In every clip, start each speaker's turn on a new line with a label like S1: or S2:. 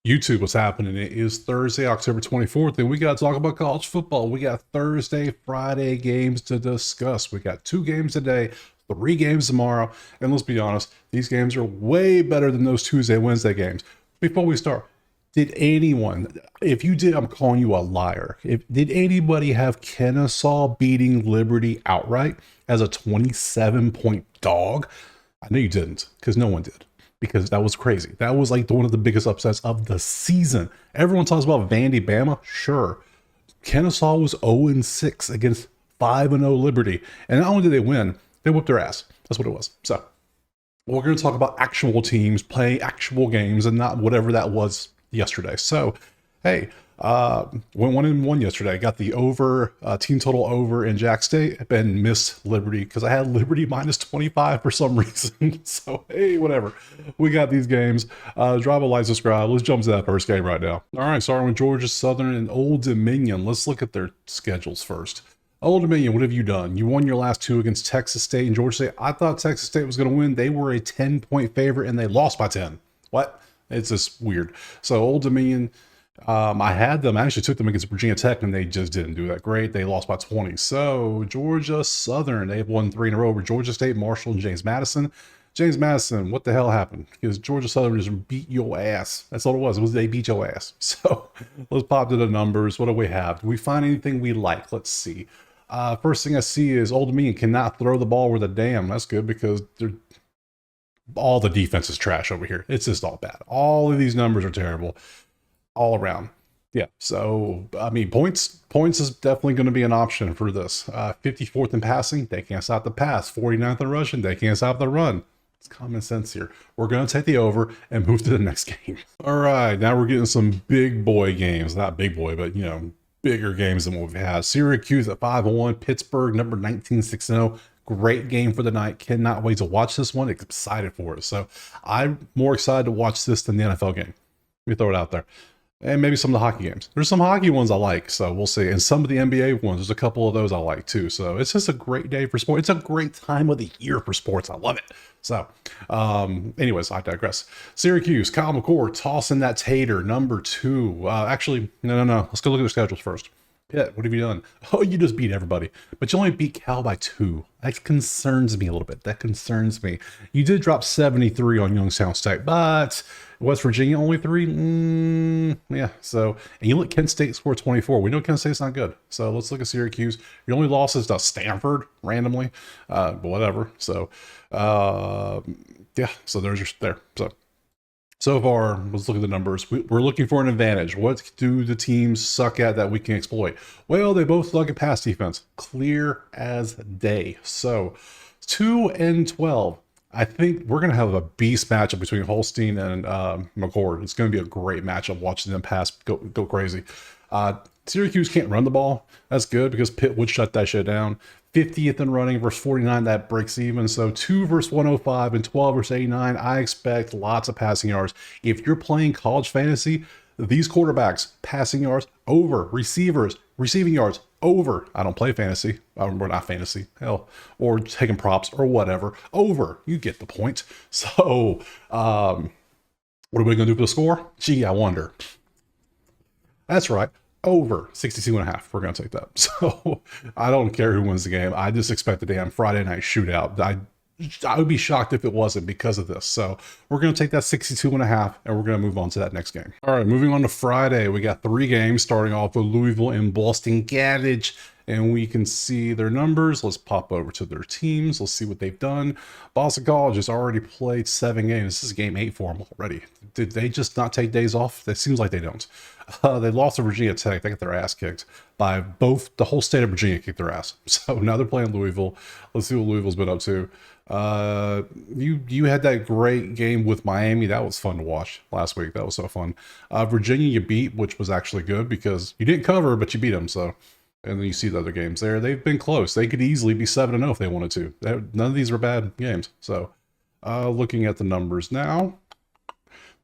S1: YouTube, what's happening? It is Thursday, October 24th, and we got to talk about college football. We got Thursday, Friday games to discuss. We got 2 games today, 3 games tomorrow, and let's be honest, these games are way better than those Tuesday, Wednesday games. Before we start, did anyone, if you did, I'm calling you a liar. Did anybody have Kennesaw beating Liberty outright as a 27-point dog? I know you didn't, because no one did, because that was crazy. That was like one of the biggest upsets of the season. Everyone talks about Vandy Bama. Sure. Kennesaw was 0-6 against 5-0 Liberty. And not only did they win, they whooped their ass. That's what it was. So we're going to talk about actual teams playing actual games and not whatever that was yesterday. So, hey, went 1-1 yesterday. Got the over, team total over in Jack State, and missed Liberty because I had Liberty minus 25 for some reason. So, hey, whatever. We got these games. Drop a like, subscribe. Let's jump to that first game right now. All right, starting with Georgia Southern and Old Dominion. Let's look at their schedules first. Old Dominion, what have you done? You won your last 2 against Texas State and Georgia State. I thought Texas State was going to win. They were a 10-point favorite, and they lost by 10. What? It's just weird. So Old Dominion, I had them. I actually took them against Virginia Tech, and they just didn't do that great. They lost by 20. So Georgia Southern, they've won 3 in a row over Georgia State, Marshall, and James Madison. James Madison, what the hell happened? Because Georgia Southern just beat your ass. That's all it was. It was they beat your ass. So let's pop to the numbers. What do we have? Do we find anything we like? Let's see. First thing I see is Old Dominion cannot throw the ball with a damn. That's good because all the defense is trash over here. It's just all bad. All of these numbers are terrible all around. Yeah, so, I mean, points is definitely going to be an option for this. 54th in passing, they can't stop the pass. 49th in rushing, they can't stop the run. It's common sense here. We're going to take the over and move to the next game. All right, now we're getting some big boy games. Not big boy, but, you know, bigger games than what we've had. Syracuse at 5-1, Pittsburgh number 19, 6-0. Great game for the night. Cannot wait to watch this one. Excited for it. So I'm more excited to watch this than the NFL game. Let me throw it out there. And maybe some of the hockey games. There's some hockey ones I like, so we'll see. And some of the NBA ones, there's a couple of those I like too. So it's just a great day for sports. It's a great time of the year for sports. I love it. So anyways, I digress. Syracuse, Kyle McCord tossing that tater, number 2. Actually, no. Let's go look at the schedules first. Pitt, what have you done? Oh, you just beat everybody. But you only beat Cal by 2. That concerns me a little bit. That concerns me. You did drop 73 on Youngstown State, but West Virginia only 3? Yeah, so, and you let Kent State score 24. We know Kent State's not good. So let's look at Syracuse. Your only losses to Stanford randomly, but whatever. So, yeah, so there's your, there. So far, let's look at the numbers. We're looking for an advantage. What do the teams suck at that we can exploit? Well, they both suck at pass defense. Clear as day. So 2-12. I think we're going to have a beast matchup between Holstein and McCord. It's going to be a great matchup watching them pass go crazy. Syracuse can't run the ball. That's good because Pitt would shut that shit down. 50th in running versus 49, that breaks even. So 2 versus 105 and 12 versus 89. I expect lots of passing yards. If you're playing college fantasy, these quarterbacks, passing yards over, receivers, receiving yards over. I don't play fantasy. We're not fantasy, hell, or taking props or whatever. Over. You get the point. So, what are we going to do for the score? Gee, I wonder. That's right. Over 62.5. We're going to take that. So I don't care who wins the game. I just expect the damn Friday night shootout. I would be shocked if it wasn't because of this. So we're going to take that 62.5 and we're going to move on to that next game. All right, moving on to Friday. We got 3 games starting off with Louisville and Boston College. And we can see their numbers. Let's pop over to their teams. Let's see what they've done. Boston College has already played 7 games. This is game 8 for them already. Did they just not take days off? It seems like they don't. They lost to Virginia Tech. They got their ass kicked by both. The whole state of Virginia kicked their ass. So now they're playing Louisville. Let's see what Louisville's been up to. You had that great game with Miami. That was fun to watch last week. That was so fun. Virginia you beat, which was actually good because you didn't cover, but you beat them. So. And then you see the other games there. They've been close. They could easily be 7-0 if they wanted to. None of these were bad games. So, looking at the numbers now.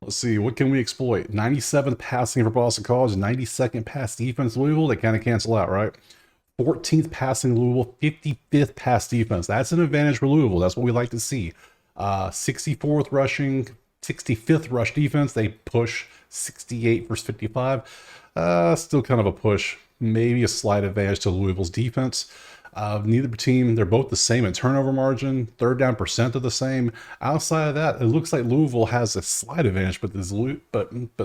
S1: Let's see. What can we exploit? 97th passing for Boston College. 92nd pass defense Louisville. They kind of cancel out, right? 14th passing Louisville. 55th pass defense. That's an advantage for Louisville. That's what we like to see. 64th rushing. 65th rush defense. They push 68 versus 55. Still kind of a push. Maybe a slight advantage to Louisville's defense. Neither team, they're both the same in turnover margin. Third down percent are the same. Outside of that, it looks like Louisville has a slight advantage, but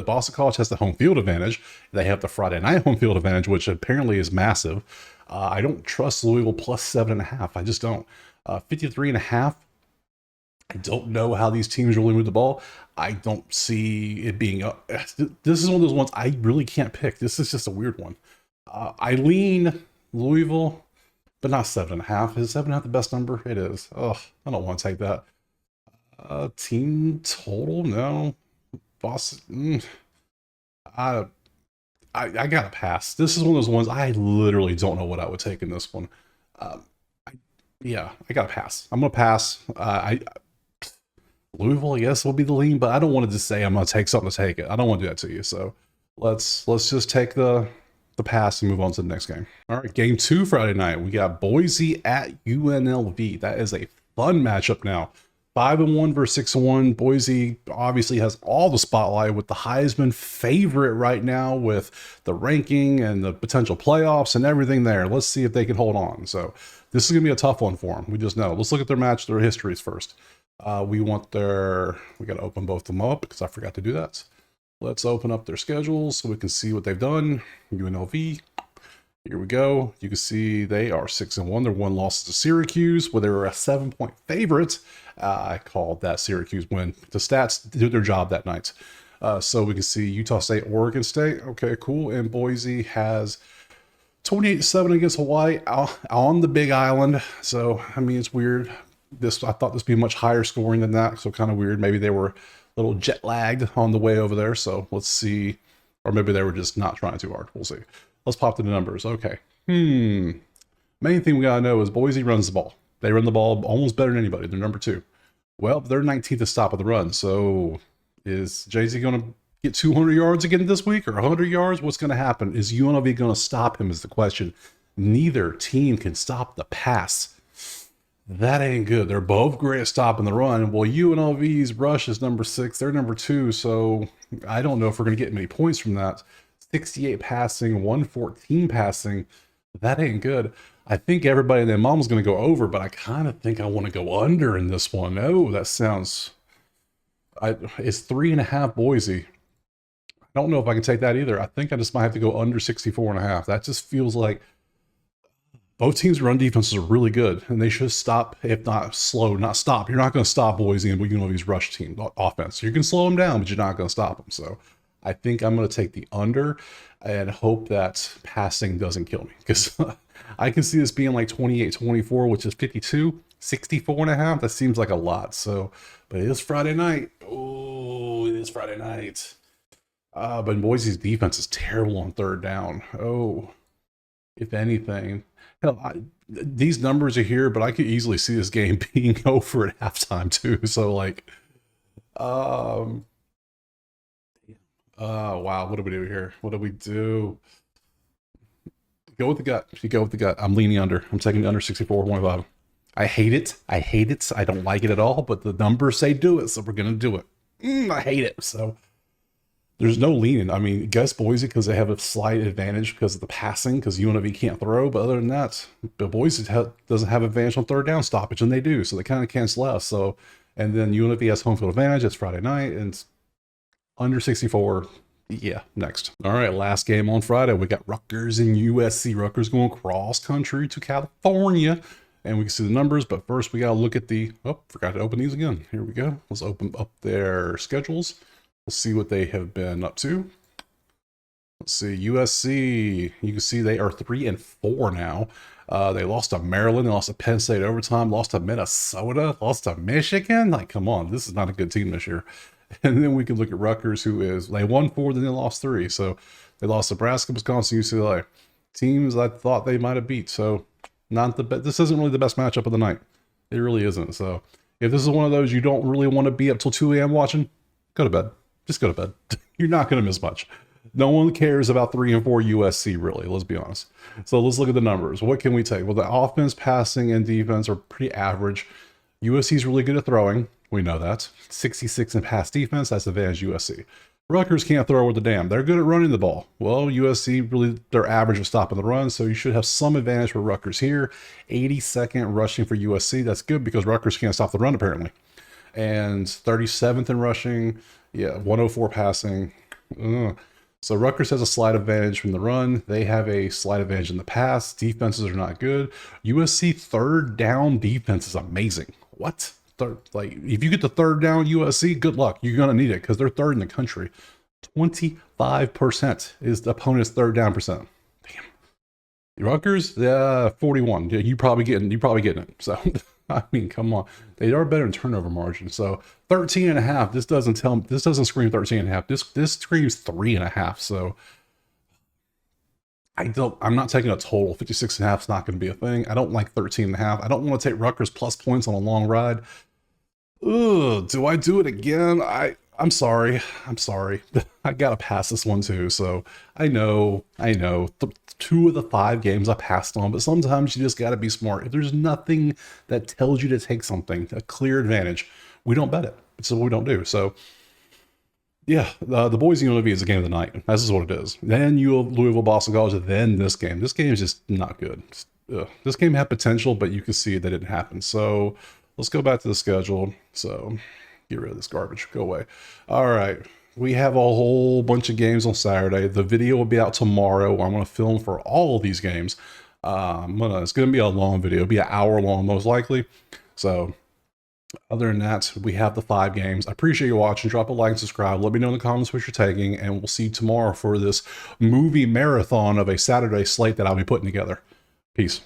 S1: Boston College has the home field advantage. They have the Friday night home field advantage, which apparently is massive. I don't trust Louisville plus 7.5. I just don't. 53.5. I don't know how these teams really move the ball. I don't see it being up. This is one of those ones I really can't pick. This is just a weird one. I lean Louisville, but not 7.5. Is 7.5 the best number? It is. Oh, I don't want to take that. Team total? No. Boston. I gotta pass. This is one of those ones I literally don't know what I would take in this one. Yeah, I gotta pass. I'm gonna pass. Louisville, I guess, will be the lean, but I don't want to just say I'm gonna take something to take it. I don't want to do that to you. So let's just take the pass and move on to the next game. All right, game 2 Friday night. We got Boise at UNLV. That is a fun matchup now. 5-1 versus 6-1. Boise obviously has all the spotlight with the Heisman favorite right now with the ranking and the potential playoffs and everything there. Let's see if they can hold on. So this is going to be a tough one for them. We just know. Let's look at their histories first. We got to open both of them up because I forgot to do that. Let's open up their schedules so we can see what they've done. UNLV. Here we go. You can see they are 6-1. Their one loss to Syracuse, where they were a 7-point favorite. I called that Syracuse win. The stats did their job that night. So we can see Utah State, Oregon State. Okay, cool. And Boise has 28-7 against Hawaii on the Big Island. So, I mean, it's weird. I thought this would be much higher scoring than that. So kind of weird. Maybe they were a little jet lagged on the way over there. So let's see. Or maybe they were just not trying too hard. We'll see. Let's pop to the numbers. Okay. Main thing we got to know is Boise runs the ball. They run the ball almost better than anybody. They're number 2. Well, they're 19th to stop of the run. So is Jay-Z going to get 200 yards again this week or 100 yards? What's going to happen? Is UNLV going to stop him is the question. Neither team can stop the pass. That ain't good. They're both great at stopping the run. Well, UNLV's rush is number 6. They're number 2. So I don't know if we're going to get many points from that. 68 passing, 114 passing. That ain't good. I think everybody and their mom's going to go over, but I kind of think I want to go under in this one. Oh, that sounds... it's 3.5 Boise. I don't know if I can take that either. I think I just might have to go under 64.5. That just feels like both teams' run defenses are really good, and they should stop, if not slow, not stop. You're not going to stop Boise and UNLV's rush team offense. You can slow them down, but you're not going to stop them. So I think I'm going to take the under and hope that passing doesn't kill me, because I can see this being like 28-24, which is 52, 64.5. That seems like a lot. So, but it is Friday night. Oh, it is Friday night. But Boise's defense is terrible on third down. Oh, if anything, hell, these numbers are here, but I could easily see this game being over at halftime too. So like, wow, what do we do here? What do we do? Go with the gut. You go with the gut. I'm leaning under. I'm taking the under 64.5. I hate it. I hate it. I don't like it at all, but the numbers say do it, so we're going to do it. I hate it. So there's no leaning. I mean, guess Boise because they have a slight advantage because of the passing, because UNLV can't throw. But other than that, Boise doesn't have advantage on third down stoppage, and they do. So they kind of cancel out. So, and then UNLV has home field advantage. It's Friday night, and it's under 64. Yeah, next. All right, last game on Friday. We got Rutgers and USC. Rutgers going cross country to California. And we can see the numbers, but first we got to look at the... Oh, forgot to open these again. Here we go. Let's open up their schedules. We'll see what they have been up to. Let's see, USC. You can see they are 3-4 now. They lost to Maryland. They lost to Penn State overtime. Lost to Minnesota. Lost to Michigan. Like, come on. This is not a good team this year. And then we can look at Rutgers, who is... They won 4, then they lost 3. So they lost Nebraska, Wisconsin, UCLA. Teams I thought they might have beat. So... not the best. This isn't really the best matchup of the night. It really isn't. So if this is one of those you don't really want to be up till 2 a.m. watching, go to bed. Just go to bed. You're not going to miss much. No one cares about 3-4 USC, really. Let's be honest. So let's look at the numbers. What can we take? Well, the offense, passing, and defense are pretty average. USC is really good at throwing. We know that. 66 in pass defense. That's advantage USC. Rutgers can't throw with the damn. They're good at running the ball. Well, USC really, they're average at stopping the run, so you should have some advantage for Rutgers here. 82nd rushing for USC. That's good because Rutgers can't stop the run apparently. And 37th in rushing. Yeah, 104 passing. So Rutgers has a slight advantage from the run. They have a slight advantage in the pass. Defenses are not good. USC third down defense is amazing. What? Like, if you get the third down USC, good luck. You're going to need it because they're third in the country. 25% is the opponent's third down percent. Damn. Rutgers, 41. Yeah, you probably getting it. So I mean, come on. They are better in turnover margin. So 13.5. This doesn't scream 13.5. This screams 3.5. So I'm not taking a total. 56.5 is not going to be a thing. I don't like 13.5. I don't want to take Rutgers plus points on a long ride. Ugh, do I do it again? I'm sorry. I gotta pass this one too. So I know. 2 of the 5 games I passed on, but sometimes you just gotta be smart. If there's nothing that tells you to take something, a clear advantage, we don't bet it. It's what we don't do. So yeah, the Boise UNLV is the game of the night. This is what it is. Then Louisville, Boston College, then this game. This game is just not good. This game had potential, but you can see that it didn't happen. So let's go back to the schedule. So get rid of this garbage. Go away. All right. We have a whole bunch of games on Saturday. The video will be out tomorrow. I'm going to film for all of these games. It's going to be a long video. It'll be an hour long, most likely. So other than that, we have the 5 games. I appreciate you watching. Drop a like and subscribe. Let me know in the comments what you're taking. And we'll see you tomorrow for this movie marathon of a Saturday slate that I'll be putting together. Peace.